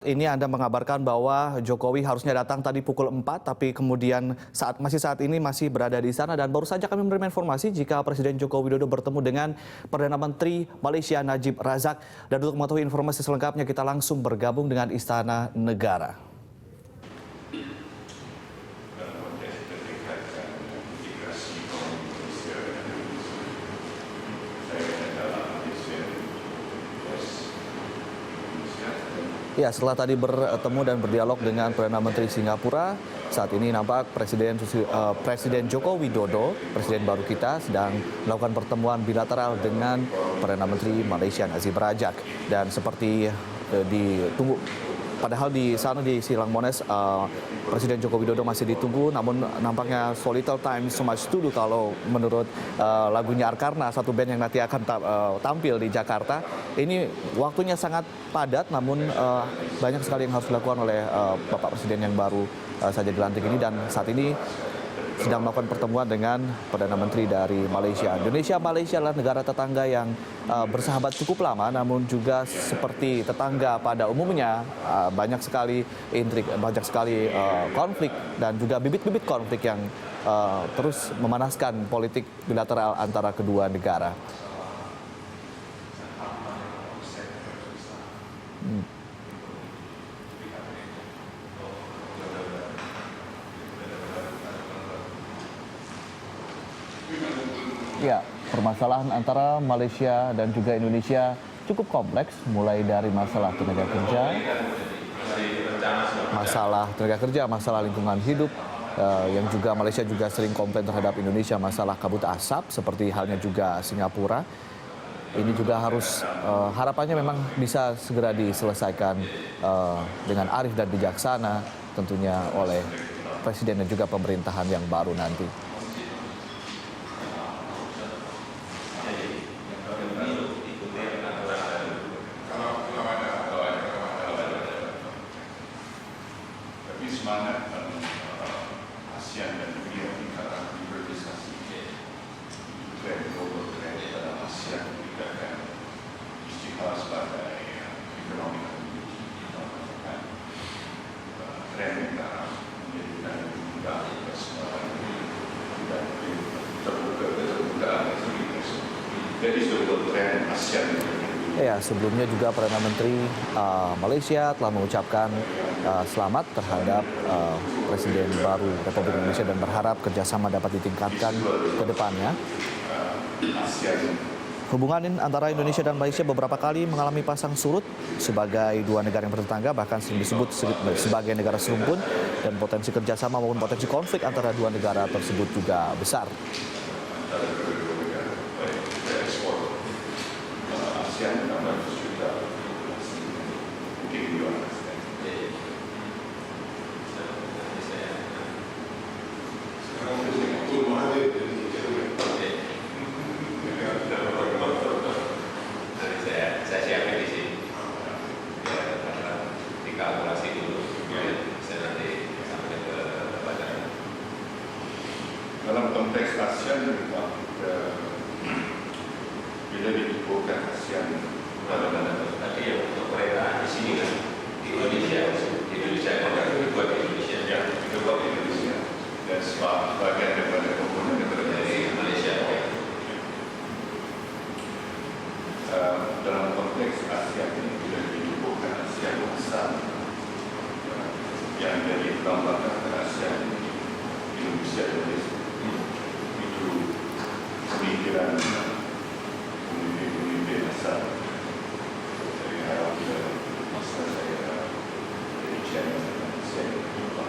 Ini Anda mengabarkan bahwa Jokowi harusnya datang tadi pukul 4, tapi kemudian saat ini masih berada di sana. Dan baru saja kami menerima informasi jika Presiden Joko Widodo bertemu dengan Perdana Menteri Malaysia Najib Razak. Dan untuk mengetahui informasi selengkapnya kita langsung bergabung dengan Istana Negara. Ya, setelah tadi bertemu dan berdialog dengan Perdana Menteri Singapura, saat ini nampak Presiden Joko Widodo, Presiden baru kita, sedang melakukan pertemuan bilateral dengan Perdana Menteri Malaysia Najib Razak. Dan seperti ditunggu, padahal di sana di Silang Monas, Presiden Joko Widodo masih ditunggu, namun nampaknya so little time so much to do kalau menurut lagunya Arkarna, satu band yang nanti akan tampil di Jakarta. Ini waktunya sangat padat, namun banyak sekali yang harus dilakukan oleh Bapak Presiden yang baru saja dilantik ini, dan saat ini sedang melakukan pertemuan dengan Perdana Menteri dari Malaysia. Malaysia adalah negara tetangga yang bersahabat cukup lama, namun juga seperti tetangga pada umumnya banyak sekali intrik, banyak sekali konflik dan juga bibit-bibit konflik yang terus memanaskan politik bilateral antara kedua negara. Ya, permasalahan antara Malaysia dan juga Indonesia cukup kompleks, mulai dari masalah tenaga kerja, masalah lingkungan hidup, yang juga Malaysia juga sering komplain terhadap Indonesia, masalah kabut asap, seperti halnya juga Singapura. Ini juga harus harapannya memang bisa segera diselesaikan dengan arif dan bijaksana, tentunya oleh Presiden dan juga pemerintahan yang baru nanti. Semangat ASEAN dan dunia tingkatan hilirisasi tren global trend dalam ASEAN meningkatkan istiqlal sebagai ekonomi dan tren negara menjadi negara muda semua dan terbuka keterbukaan jadi global trend ASEAN. Ya, sebelumnya juga Perdana Menteri Malaysia telah mengucapkan selamat terhadap Presiden baru Republik Indonesia dan berharap kerjasama dapat ditingkatkan ke depannya. Hubungan antara Indonesia dan Malaysia beberapa kali mengalami pasang surut sebagai dua negara yang bertetangga, bahkan sering disebut sebagai negara serumpun, dan potensi kerjasama maupun potensi konflik antara dua negara tersebut juga besar. Saya siapin di sini. Dikalkulasi dulu. Saya nanti sampai ke badan. Dalam konteks ASEAN juga bila dibukukan ASEAN tadi ya untuk perayaan di sini kan di Indonesia kan dibuat di Indonesia ya dibuat di Indonesia dan sebagian daripada komponen dari Malaysia ya. Dalam konteks ASEAN ini bila dibukukan ASEAN besar yang dari pertambakan ke ASEAN Indonesia dan itu pemikiran pemimpin asal dari harap masa saya dari channel saya lupa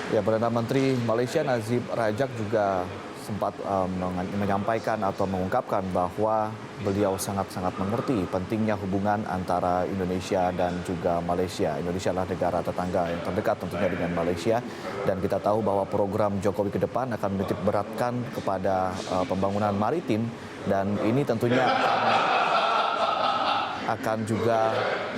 Ya, Perdana Menteri Malaysia Najib Razak juga sempat menyampaikan atau mengungkapkan bahwa beliau sangat-sangat mengerti pentingnya hubungan antara Indonesia dan juga Malaysia. Indonesia adalah negara tetangga yang terdekat tentunya dengan Malaysia, dan kita tahu bahwa program Jokowi ke depan akan menitik beratkan kepada pembangunan maritim, dan ini tentunya akan juga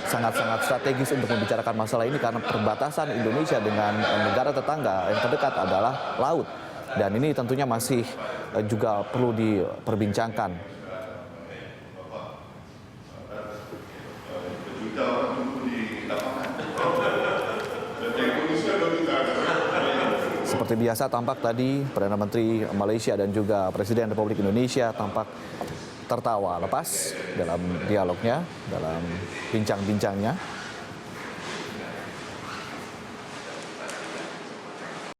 sangat-sangat strategis untuk membicarakan masalah ini, karena perbatasan Indonesia dengan negara tetangga yang terdekat adalah laut. Dan ini tentunya masih juga perlu diperbincangkan. Berjuta orang tunggu di lapangan. Dan Indonesia Seperti biasa tampak tadi Perdana Menteri Malaysia dan juga Presiden Republik Indonesia tampak tertawa lepas dalam dialognya, dalam bincang-bincangnya.